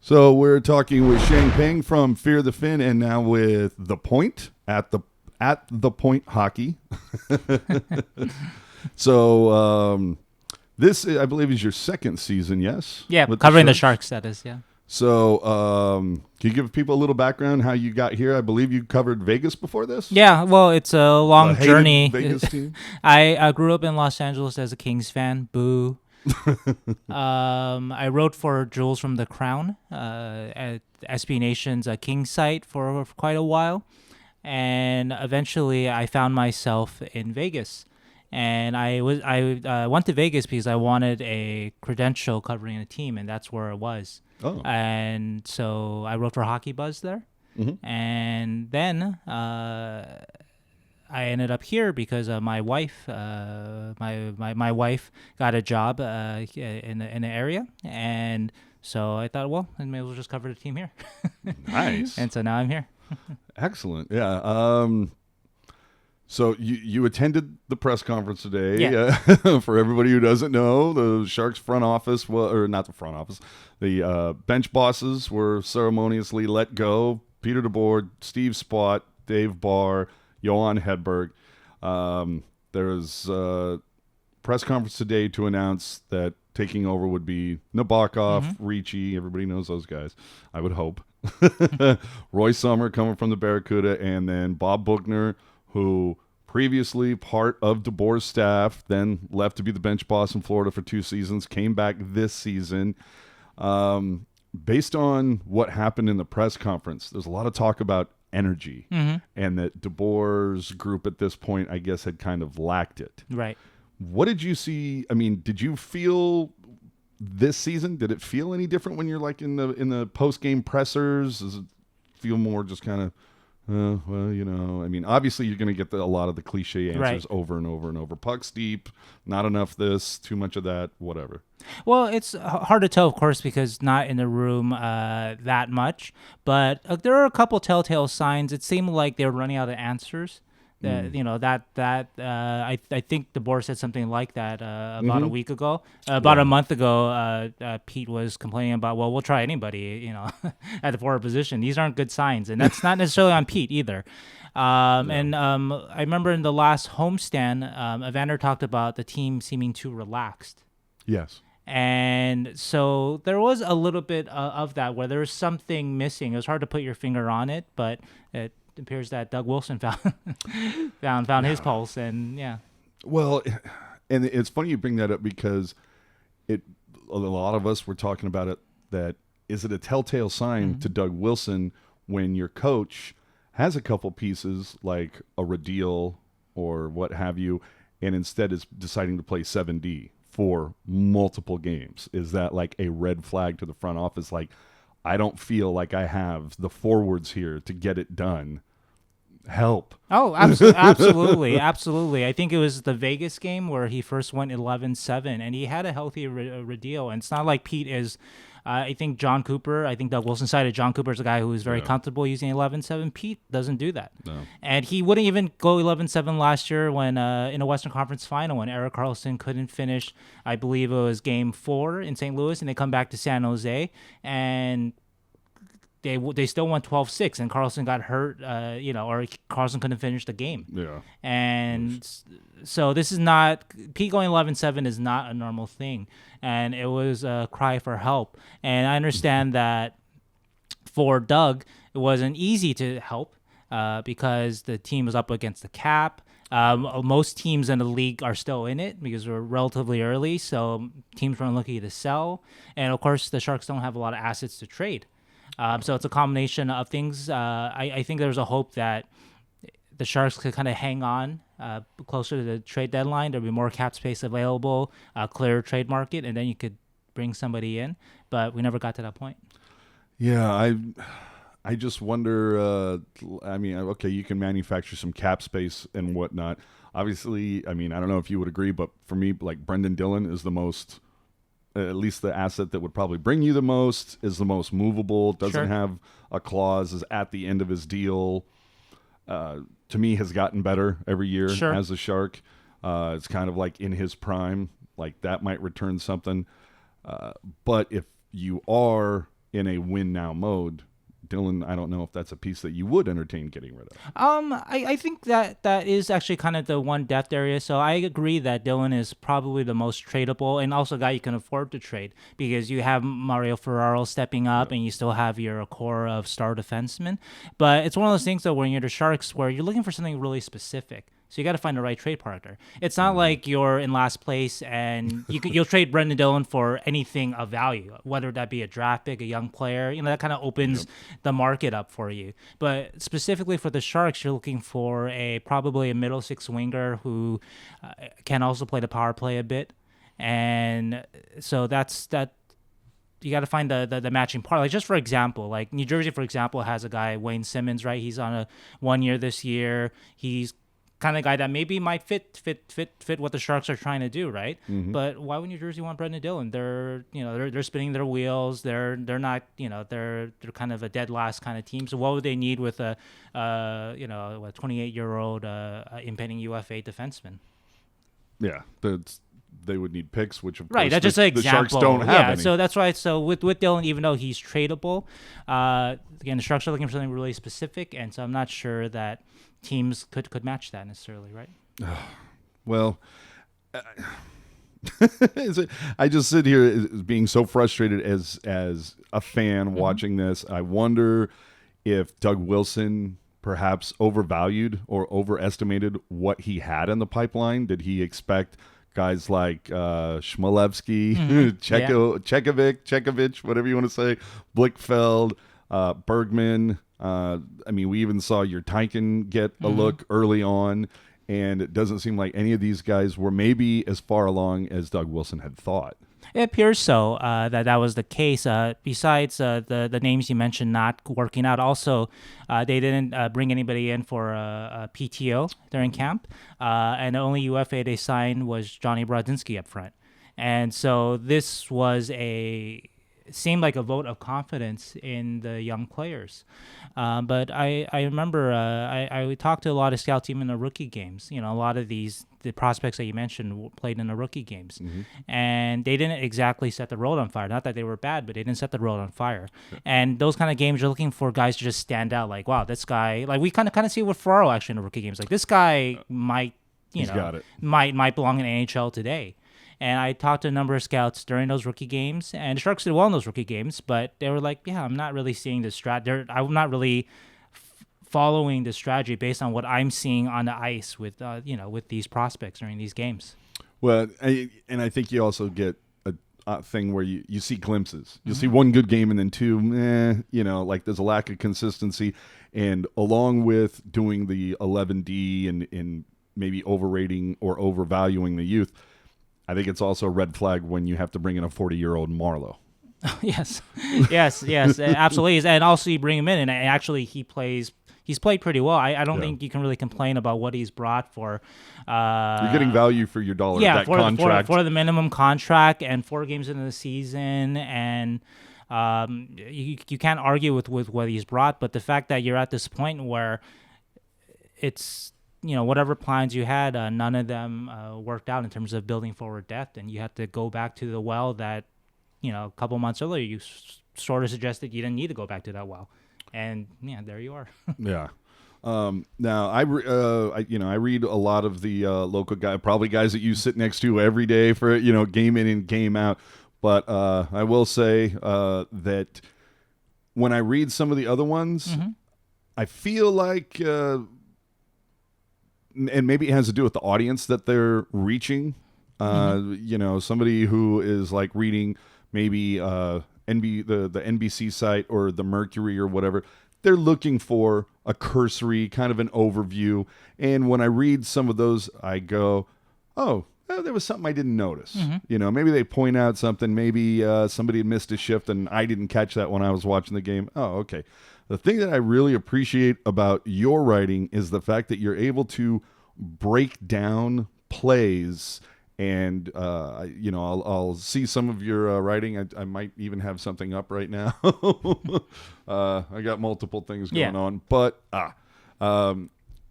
So we're talking with Sheng Peng from Fear the Fin, and now with The Point at the Point Hockey. So this, I believe, is your second season, yes? Yeah, covering the Sharks, that is, yeah. So can you give people a little background how you got here? I believe you covered Vegas before this? Yeah, well, it's a long journey. Vegas team? I grew up in Los Angeles as a Kings fan. Boo. I wrote for Jules from the Crown at SB Nation's King site for quite a while, and eventually I found myself in Vegas, and I went to Vegas because I wanted a credential covering a team, and that's where it was. Oh. And so I wrote for Hockey Buzz there, and then I ended up here because my wife, my wife got a job in the area, and so I thought, well, maybe we'll just cover the team here. Nice. And so now I'm here. Excellent. Yeah. So you attended the press conference today. Yeah. For everybody who doesn't know, the Sharks front office, or not the front office, the bench bosses were ceremoniously let go. Peter DeBoer, Steve Spott, Dave Barr, John Hedberg. There was a press conference today to announce that taking over would be Nabokov, Ricci. Everybody knows those guys, I would hope. Roy Sommer coming from the Barracuda, and then Bob Boughner, who previously part of DeBoer's staff, then left to be the bench boss in Florida for 2 seasons, came back this season. Based on what happened in the press conference, there's a lot of talk about energy, and that DeBoer's group at this point, I guess, had kind of lacked it. Right. What did you see? I mean, did you feel this season? Did it feel any different when you're like in the post game pressers? Does it feel more just kind of, well, you know? I mean, obviously you're going to get a lot of the cliche answers over and over and over. Pucks deep, not enough this, too much of that, whatever. Well, it's hard to tell, of course, because not in the room that much. But there are a couple telltale signs. It seemed like they were running out of answers. You know, I think DeBoer said something like that about a week ago. About a month ago, Pete was complaining about, well, we'll try anybody, you know, at the forward position. These aren't good signs. And that's not necessarily on Pete either. And I remember in the last homestand, Evander talked about the team seeming too relaxed. Yes. And so there was a little bit of that where there was something missing. It was hard to put your finger on it, but it appears that Doug Wilson found his pulse, and yeah. Well, and it's funny you bring that up because a lot of us were talking about it. That is it a telltale sign to Doug Wilson when your coach has a couple pieces like a Radiel or what have you, and instead is deciding to play 7D for multiple games? Is that like a red flag to the front office? Like, I don't feel like I have the forwards here to get it done. Help. Oh, absolutely. Absolutely. I think it was the Vegas game where he first went 11-7, and he had a healthy Radiel. And it's not like Pete is, I think Doug Wilson cited John Cooper as a guy who is very comfortable using 11-7. Pete doesn't do that. No. And he wouldn't even go 11-7 last year when in a Western Conference final when Erik Karlsson couldn't finish, I believe it was game 4 in St. Louis, and they come back to San Jose, and they still won 12-6, and Karlsson got hurt, or Karlsson couldn't finish the game. Yeah. And so this is not, Pete going 11-7 is not a normal thing. And it was a cry for help. And I understand that for Doug, it wasn't easy to help because the team was up against the cap. Most teams in the league are still in it because we're relatively early, so teams weren't looking to sell. And, of course, the Sharks don't have a lot of assets to trade. So it's a combination of things. I think there's a hope that the Sharks could kind of hang on closer to the trade deadline. There'll be more cap space available, clearer trade market, and then you could bring somebody in. But we never got to that point. Yeah, I just wonder, okay, you can manufacture some cap space and whatnot. Obviously, I mean, I don't know if you would agree, but for me, like Brendan Dillon is the most, at least the asset that would probably bring you the most, is the most movable, doesn't have a clause, is at the end of his deal. To me, has gotten better every year as a Shark. It's kind of like in his prime, like that might return something. But if you are in a win now mode, Dylan, I don't know if that's a piece that you would entertain getting rid of. I think that is actually kind of the one depth area. So I agree that Dylan is probably the most tradable and also a guy you can afford to trade because you have Mario Ferraro stepping up and you still have your core of star defensemen. But it's one of those things, though, when you're the Sharks where you're looking for something really specific. So you got to find the right trade partner. It's not like you're in last place and you'll trade Brendan Dillon for anything of value, whether that be a draft pick, a young player. That kind of opens the market up for you. But specifically for the Sharks, you're looking for probably a middle six winger who can also play the power play a bit, and so that's that. You got to find the matching part. Like just for example, like New Jersey, for example, has a guy Wayne Simmons, right? He's on a 1 year this year. He's kind of guy that maybe might fit what the Sharks are trying to do, right? Mm-hmm. But why would New Jersey want Brendan Dillon? They're spinning their wheels. They're not they're kind of a dead last kind of team. So what would they need with a 28-year-old impending UFA defenseman? Yeah, they would need picks, which of right. course That's just an example. The Sharks don't have any. So that's right. So with Dillon, even though he's tradable, again the Sharks are looking for something really specific, and so I'm not sure that teams could match that necessarily, right? Well, I just sit here being so frustrated as a fan watching this. I wonder if Doug Wilson perhaps overvalued or overestimated what he had in the pipeline. Did he expect guys like Chmelevski, Chekovic, whatever you want to say, Blickfeld, Bergman? We even saw your Tyken get a look early on, and it doesn't seem like any of these guys were maybe as far along as Doug Wilson had thought. It appears so that was the case. Besides the names you mentioned not working out, also they didn't bring anybody in for a PTO during camp, and the only UFA they signed was Johnny Brodzinski up front. And so this was seemed like a vote of confidence in the young players. But I remember I talked to a lot of scout team in the rookie games. A lot of the prospects that you mentioned played in the rookie games. And they didn't exactly set the road on fire. Not that they were bad, but they didn't set the road on fire. And those kind of games, you're looking for guys to just stand out. Like, wow, this guy, like we kind of see with Ferraro actually in the rookie games. Like this guy might belong in NHL today. And I talked to a number of scouts during those rookie games, and the Sharks did well in those rookie games, but they were like, yeah, I'm not really seeing the I'm not really following the strategy based on what I'm seeing on the ice with these prospects during these games. Well, I think you also get a thing where you see glimpses. You see one good game and then two, like there's a lack of consistency. And along with doing the 11D and maybe overrating or overvaluing the youth, I think it's also a red flag when you have to bring in a 40-year-old Marlowe. Yes, absolutely. And also you bring him in, and actually he's played pretty well. I don't think you can really complain about what he's brought for. You're getting value for your dollar. Yeah, that contract. For the minimum contract and 4 games into the season, and you can't argue with what he's brought. But the fact that you're at this point where it's whatever plans you had, none of them worked out in terms of building forward depth, and you had to go back to the well that, a couple months earlier you sort of suggested you didn't need to go back to that well, and there you are. Yeah. Now I read a lot of the local probably guys that you sit next to every day for game in and game out, but I will say that when I read some of the other ones, I feel like. And maybe it has to do with the audience that they're reaching. Somebody who is like reading maybe the NBC site or the Mercury or whatever. They're looking for a cursory kind of an overview. And when I read some of those, I go, oh, there was something I didn't notice. Maybe they point out something. Maybe somebody missed a shift and I didn't catch that when I was watching the game. Oh, okay. The thing that I really appreciate about your writing is the fact that you're able to break down plays, and I'll see some of your writing. I might even have something up right now. I got multiple things going on, but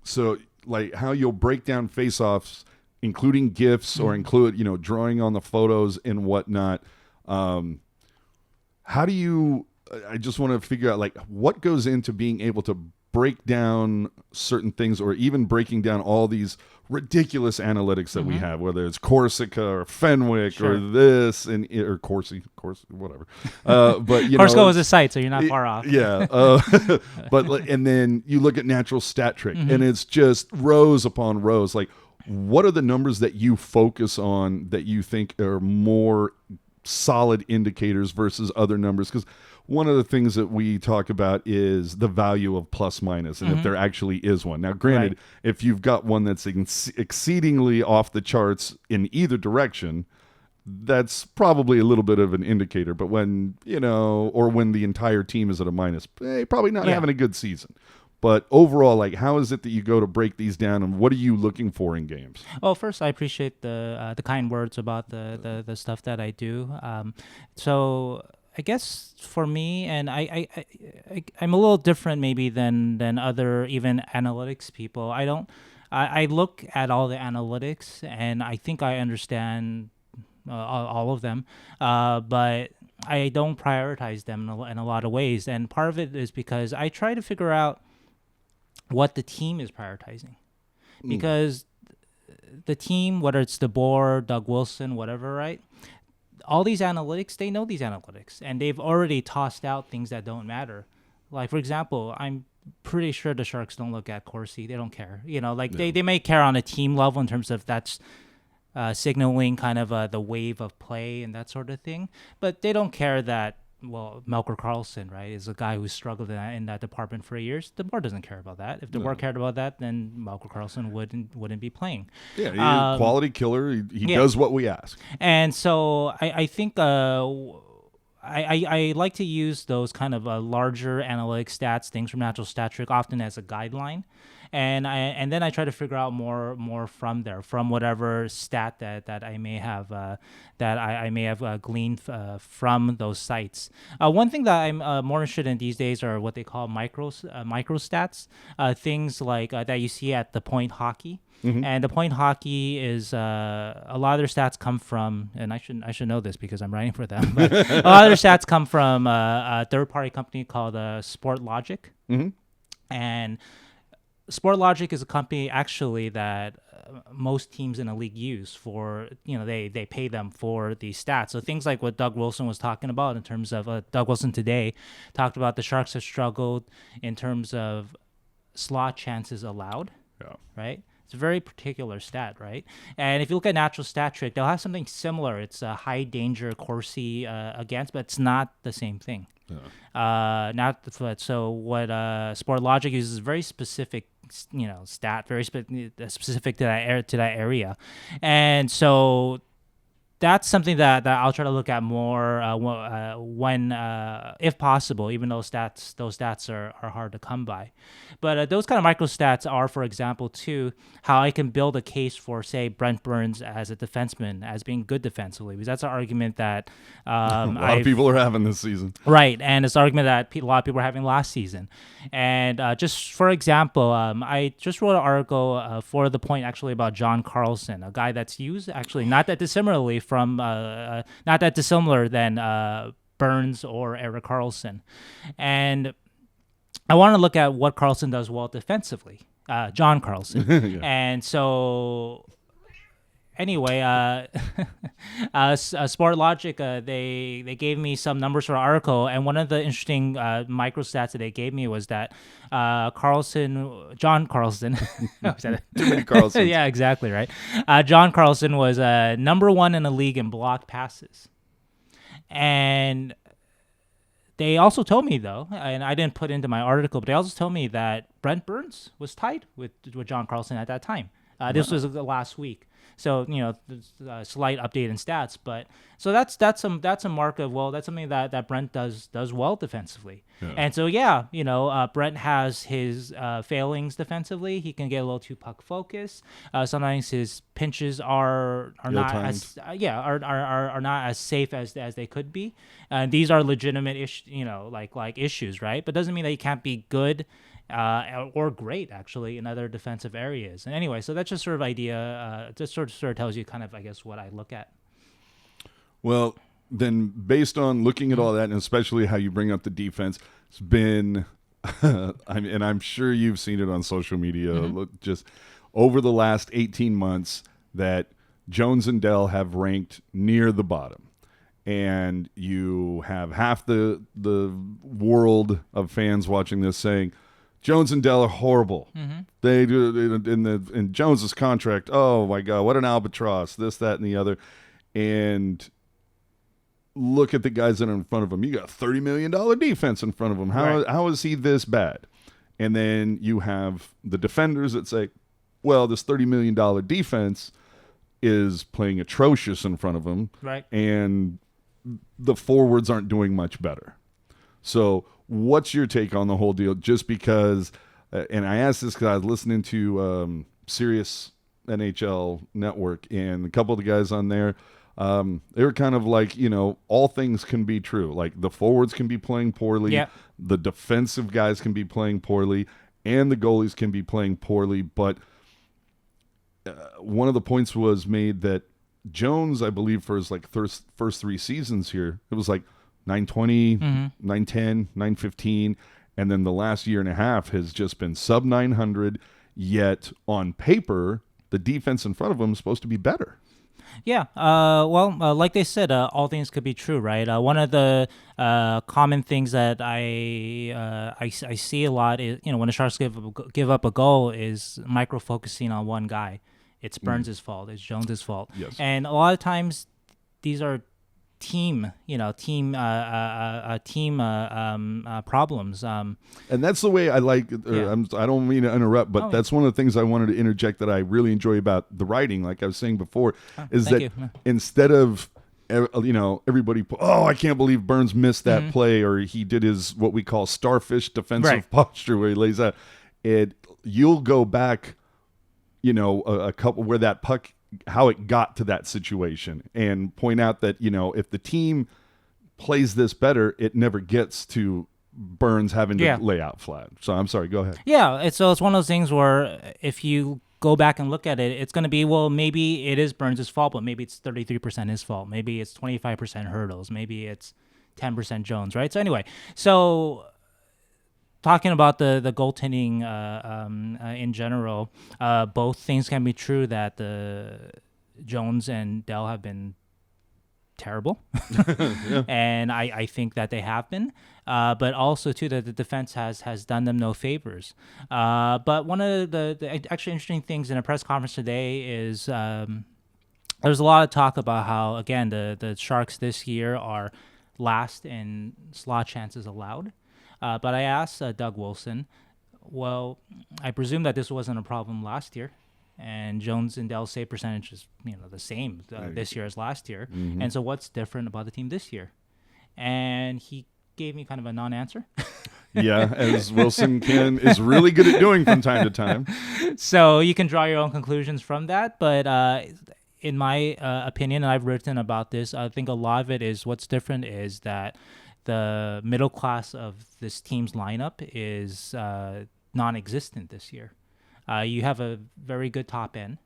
so like how you'll break down face-offs, including GIFs or include drawing on the photos and whatnot. How do you I just want to figure out like what goes into being able to break down certain things, or even breaking down all these ridiculous analytics that we have, whether it's Corsica or Fenwick or this or Corsi, whatever. But Corsica was a site, so you're not far off. Yeah. And then you look at natural stat trick, and it's just rows upon rows. Like, what are the numbers that you focus on that you think are more solid indicators versus other numbers? Because one of the things that we talk about is the value of plus minus, and if there actually is one. Now, granted, if you've got one that's exceedingly off the charts in either direction, that's probably a little bit of an indicator. But when, or when the entire team is at a minus, probably not having a good season. But overall, like, how is it that you go to break these down, and what are you looking for in games? Well, first, I appreciate the kind words about the stuff that I do. So I guess for me, and I'm a little different maybe than other even analytics people. I look at all the analytics, and I think I understand all of them, but I don't prioritize them in a lot of ways. And part of it is because I try to figure out what the team is prioritizing, because the team, whether it's DeBoer, Doug Wilson, whatever, right? All these analytics, they know these analytics, and they've already tossed out things that don't matter. Like, for example, I'm pretty sure the Sharks don't look at Corsi. They don't care. They may care on a team level in terms of that's signaling kind of the wave of play and that sort of thing. But they don't care that, Melker Karlsson, right, is a guy who's struggled in that department for years. DeBoer doesn't care about that. If DeBoer cared about that, then Melker Karlsson wouldn't be playing. Yeah, he's a quality killer. He does what we ask. And so I think I like to use those kind of larger analytic stats, things from natural stat trick, often as a guideline. And then I try to figure out more from there, from whatever stat that I may have gleaned from those sites. One thing that I'm more interested in these days are what they call micro stats, things like that you see at the point hockey. And the point hockey is a lot of their stats come from, and I should know this because I'm writing for them, but a lot of their stats come from a third-party company called Sport Logic. And Sport Logic is a company actually that most teams in the league use for, they pay them for these stats. So things like what Doug Wilson was talking about in terms of Doug Wilson today talked about the Sharks have struggled in terms of slot chances allowed, right? It's a very particular stat, right? And if you look at natural stat trick, they'll have something similar. It's a high danger Corsi against, but it's not the same thing. So what Sport Logic uses is very specific, stat, very specific to that area, and so that's something that I'll try to look at more when, if possible, even though those stats are hard to come by. But those kind of micro stats are, for example, too, how I can build a case for, say, Brent Burns as a defenseman, as being good defensively, because that's an argument that a lot of people are having this season. Right, and it's an argument that a lot of people were having last season. And just for example, I just wrote an article for The Point actually about John Karlsson, a guy that's used actually not that dissimilarly than Burns or Erik Karlsson. And I want to look at what Karlsson does well defensively, John Karlsson. And so anyway, Sport Logic, they gave me some numbers for an article, and one of the interesting microstats that they gave me was that John Karlsson, too many Karlssons. Yeah, exactly right. John Karlsson was number 1 in the league in blocked passes, and they also told me, though, and I didn't put into my article, but they also told me that Brent Burns was tied with John Karlsson at that time. This was last week. So, slight update in stats, but so that's a mark of, that's something that Brent does well defensively. And so, Brent has his failings defensively. He can get a little too puck focused. Sometimes his pinches are not as are not as safe as they could be. And these are legitimate issues, right? But doesn't mean that he can't be good or great actually in other defensive areas. And anyway, so that's just sort of idea. Just sort of tells you kind of, I guess, what I look at. Well, then based on looking at all that, and especially how you bring up the defense, it's been, and I'm sure you've seen it on social media, look, just over the last 18 months, that Jones and Dell have ranked near the bottom. And you have half the world of fans watching this saying, Jones and Dell are horrible. They do in Jones's contract. Oh my God, what an albatross! This, that, and the other. And look at the guys that are in front of him. You got a $30 million defense in front of him. How is he this bad? And then you have the defenders that say, well, this $30 million defense is playing atrocious in front of him, right? And the forwards aren't doing much better. So what's your take on the whole deal? Just because, and I asked this because I was listening to Sirius NHL Network, and a couple of the guys on there, they were kind of like, all things can be true. Like the forwards can be playing poorly, the defensive guys can be playing poorly, and the goalies can be playing poorly. But one of the points was made that Jones, I believe, for his first 3 seasons here, it was like 920, 910, 915, and then the last year and a half has just been sub 900. Yet on paper, the defense in front of him is supposed to be better. Yeah. Like they said, all things could be true, right? One of the common things that I see a lot is, when the Sharks give up a goal, is micro focusing on one guy. It's Burns' fault. It's Jones' fault. Yes. And a lot of times, these are team problems. And that's the way I like. I don't mean to interrupt, but that's one of the things I wanted to interject that I really enjoy about the writing. Like I was saying before, is that instead of everybody, I can't believe Burns missed that play, or he did his what we call starfish defensive posture where he lays out. You'll go back. A couple where that puck, how it got to that situation, and point out that, if the team plays this better, it never gets to Burns having to lay out flat. So I'm sorry, go ahead. Yeah, it's one of those things where if you go back and look at it, it's going to be, well, maybe it is Burns' fault, but maybe it's 33% his fault. Maybe it's 25% Hurdles. Maybe it's 10% Jones, right? So anyway, talking about the goaltending in general, both things can be true, that the Jones and Dell have been terrible, and I think that they have been, but also too that the defense has done them no favors. But one of the actually interesting things in a press conference today is there's a lot of talk about how, again, the Sharks this year are last in slot chances allowed. But I asked Doug Wilson, well, I presume that this wasn't a problem last year, and Jones and Dell's save percentage is the same this year as last year. And so what's different about the team this year? And he gave me kind of a non-answer. Yeah, as Wilson is really good at doing from time to time. So you can draw your own conclusions from that, but in my opinion, and I've written about this, I think a lot of it is what's different is that the middle class of this team's lineup is non-existent this year. You have a very good top end,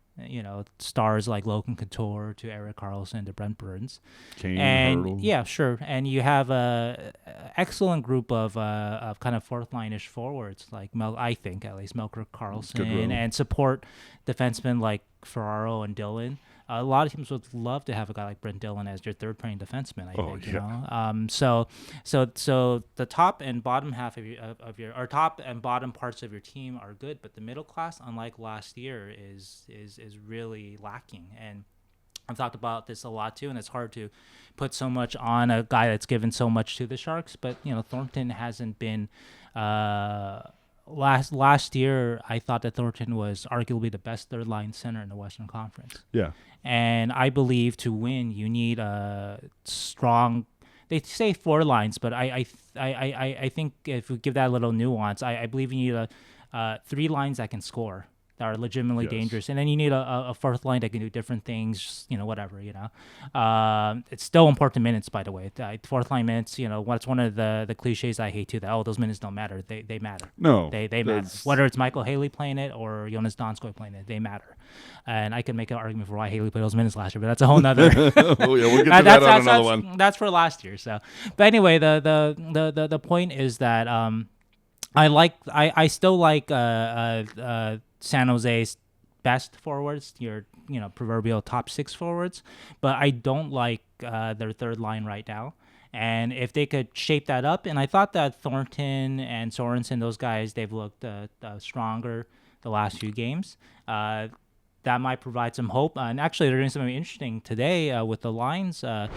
stars like Logan Couture to Erik Karlsson to Brent Burns. Hurdle. Yeah, sure. And you have a excellent group of kind of fourth line-ish forwards, like I think at least Melker, Carlsson, and support defensemen like Ferraro and Dillon. A lot of teams would love to have a guy like Brent Dillon as your third-pairing defenseman. I think. So the top and bottom half of your or top and bottom parts of your team are good, but the middle class, unlike last year, is really lacking. And I've talked about this a lot too, and it's hard to put so much on a guy that's given so much to the Sharks. But Thornton hasn't been. Last year, I thought that Thornton was arguably the best third line center in the Western Conference. Yeah. And I believe to win, you need a strong. They say 4 lines, but I think if we give that a little nuance, I believe you need 3 lines that can score, that are legitimately Yes. dangerous, and then you need a fourth line that can do different things, whatever, It's still important minutes, by the way. Fourth line minutes, what's one of the cliches I hate too, that, those minutes don't matter. They matter. No. They matter. Whether it's Michael Haley playing it or Joonas Donskoi playing it, they matter. And I can make an argument for why Haley played those minutes last year, but that's a whole nother. Oh yeah, we'll get to that on another one. That's for last year. So, but anyway, the point is that I still like San Jose's best forwards, your proverbial top 6 forwards, but I don't like their third line right now. And if they could shape that up, and I thought that Thornton and Sorensen, those guys, they've looked stronger the last few games. That might provide some hope. And actually, they're doing something interesting today with the lines. That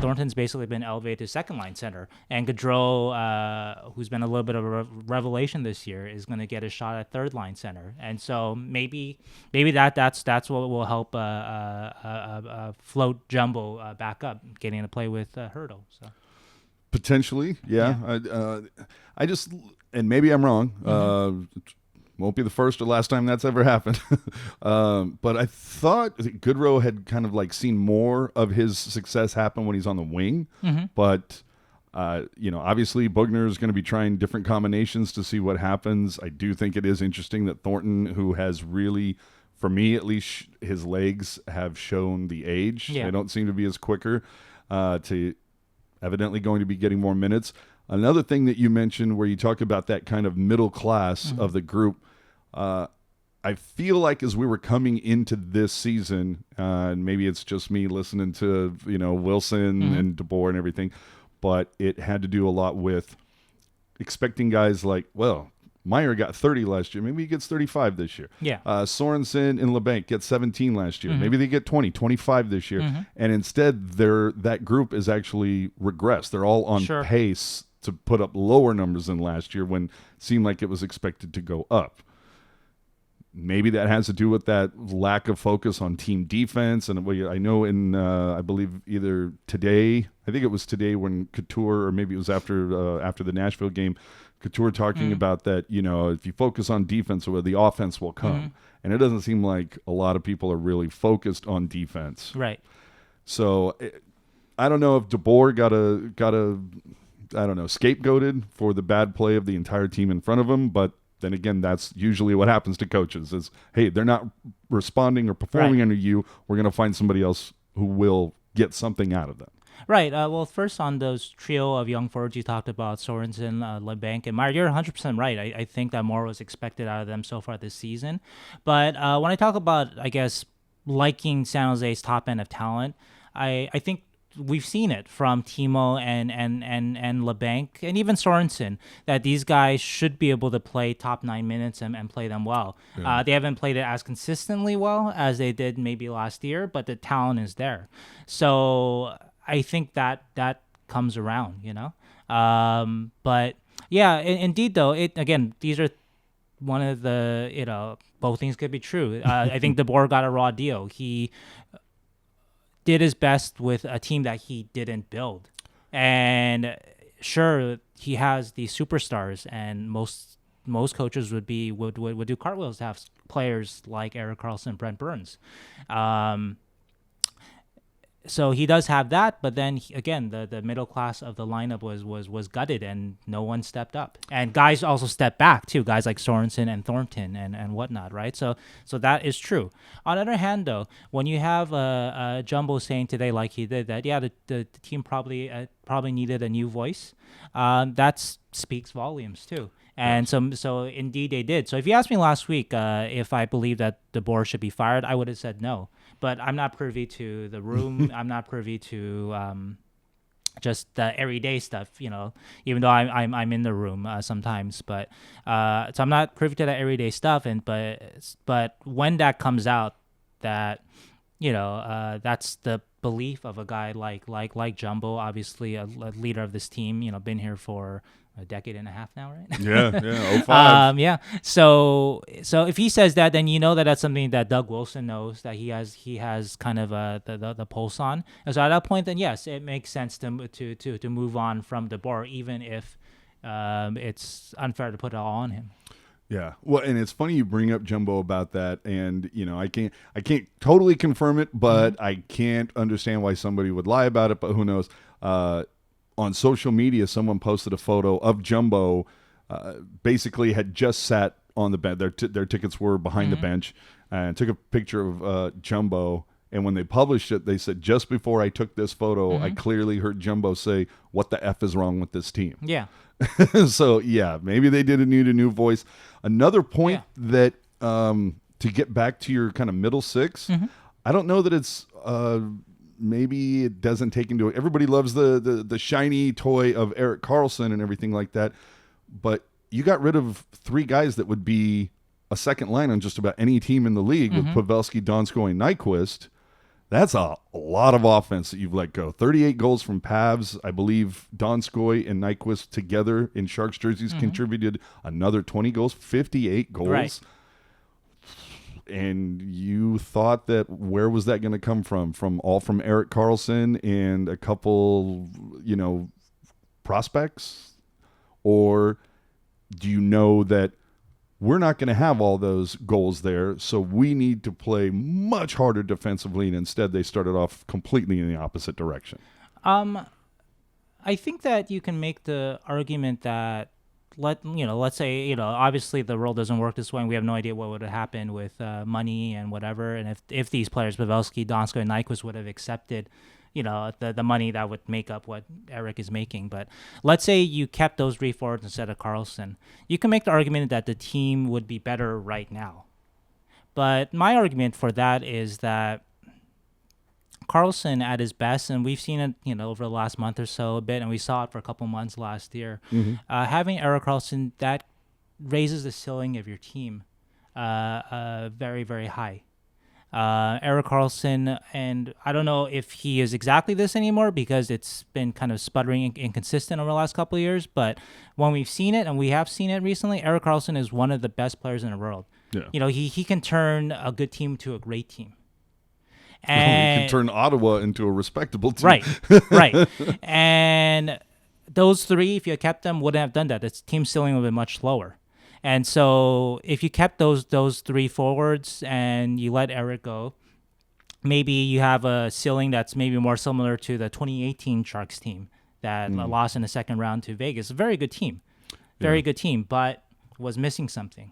Thornton's basically been elevated to second line center, and Gaudreau, who's been a little bit of a revelation this year, is going to get a shot at third line center. And so maybe that's what will help float Jumbo back up, getting to play with Hurdle. So potentially, yeah. I just, and maybe I'm wrong. Won't be the first or last time that's ever happened. But I thought Gaudreau had kind of like seen more of his success happen when he's on the wing. But, obviously Boughner is going to be trying different combinations to see what happens. I do think it is interesting that Thornton, who has really, for me at least, his legs have shown the age. Yeah. They don't seem to be as quicker, to evidently going to be getting more minutes. Another thing that you mentioned where you talk about that kind of middle class of the group, I feel like as we were coming into this season, and maybe it's just me listening to, Wilson and DeBoer and everything, but it had to do a lot with expecting guys like, well, Meyer got 30 last year. Maybe he gets 35 this year. Yeah. Sorensen and LeBanc get 17 last year. Maybe they get 20, 25 this year. And instead, that group is actually regressed. They're all on pace to put up lower numbers than last year when it seemed like it was expected to go up. Maybe that has to do with that lack of focus on team defense. And I know I believe either today, I think it was today when Couture, or maybe it was after the Nashville game, Couture talking about that, if you focus on defense, well, the offense will come. And it doesn't seem like a lot of people are really focused on defense. Right. So I don't know if DeBoer got a scapegoated for the bad play of the entire team in front of him, but then again, that's usually what happens to coaches is, hey, they're not responding or performing under you. We're going to find somebody else who will get something out of them. Right. Well, first on those trio of young forwards you talked about, Sorensen, LeBanc, and Meyer, you're 100% right. I think that more was expected out of them so far this season. But when I talk about, I guess, liking San Jose's top end of talent, I think we've seen it from Timo and LeBanc and even Sorensen that these guys should be able to play top 9 minutes and play them well. Yeah. They haven't played it as consistently well as they did maybe last year, but the talent is there. So I think that comes around, But yeah, indeed though, these are one of the, both things could be true. I think DeBoer got a raw deal. He did his best with a team that he didn't build. And sure, he has these superstars, and most coaches would do cartwheels to have players like Erik, Karlsson, Brent, Burns. So he does have that, but then again, the middle class of the lineup was gutted, and no one stepped up. And guys also stepped back too, guys like Sorensen and Thornton and whatnot, right? So that is true. On the other hand, though, when you have a Jumbo saying today, like he did, that the team probably needed a new voice, that speaks volumes too. And so indeed they did. So if you asked me last week if I believe that DeBoer should be fired, I would have said no. But I'm not privy to the room. I'm not privy to just the everyday stuff, even though I'm in the room sometimes. But so I'm not privy to that everyday stuff. But when that comes out, that that's the belief of a guy like Jumbo, obviously a leader of this team. Been here for a decade and a half now, right? Yeah, 05. Yeah. So if he says that, then that's something that Doug Wilson knows, that he has kind of the pulse on. And so at that point, then yes, it makes sense to move on from DeBoer, even if it's unfair to put it all on him. Yeah. Well, and it's funny you bring up Jumbo about that, and I can't totally confirm it, but I can't understand why somebody would lie about it. But who knows? On social media, someone posted a photo of Jumbo. Basically, had just sat on the bench. Their tickets were behind the bench, and took a picture of Jumbo. And when they published it, they said, just before I took this photo, I clearly heard Jumbo say, "What the F is wrong with this team?" Yeah. So, yeah, maybe they did need a new voice. Another point that, to get back to your kind of middle six, I don't know that it's maybe it doesn't take into it. Everybody loves the shiny toy of Erik Karlsson and everything like that. But you got rid of 3 guys that would be a second line on just about any team in the league with Pavelski, Donskoi, and Nyquist. That's a lot of offense that you've let go. 38 goals from Pavs. I believe Donskoi and Nyquist together in Sharks jerseys contributed another 20 goals, 58 goals. Right. And you thought that where was that going to come from? From Erik Karlsson and a couple, prospects? Or do you know that we're not going to have all those goals there, so we need to play much harder defensively, and instead they started off completely in the opposite direction? I think that you can make the argument that let's say obviously the world doesn't work this way, and we have no idea what would have happened with money and whatever, and if these players, Pavelski, Donskoi, and Nyquist, would have accepted the money that would make up what Erik is making. But let's say you kept those 3 forwards instead of Karlsson. You can make the argument that the team would be better right now. But my argument for that is that Karlsson at his best, and we've seen it over the last month or so a bit, and we saw it for a couple months last year, having Erik Karlsson, that raises the ceiling of your team very, very high. Erik Karlsson, and I don't know if he is exactly this anymore because it's been kind of sputtering and inconsistent over the last couple of years, but when we've seen it, and we have seen it recently, Erik Karlsson is one of the best players in the world. Yeah. He can turn a good team to a great team. And he can turn Ottawa into a respectable team. Right. And those 3, if you had kept them, wouldn't have done that. The team ceiling would have been much lower. And so if you kept those 3 forwards and you let Erik go, maybe you have a ceiling that's maybe more similar to the 2018 Sharks team that lost in the second round to Vegas. A very good team. Very good team, but was missing something.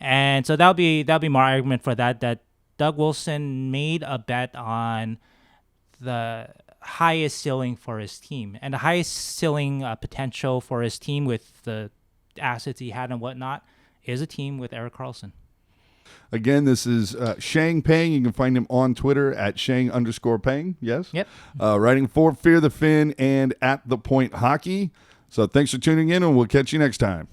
And so that'll be my argument for that Doug Wilson made a bet on the highest ceiling for his team, and the highest ceiling potential for his team with the assets he had and whatnot is a team with Erik Karlsson. Again, this is Sheng Peng. You can find him on Twitter at Sheng_Peng. Yes? Yep. Writing for Fear the Fin and at The Point Hockey. So thanks for tuning in, and we'll catch you next time.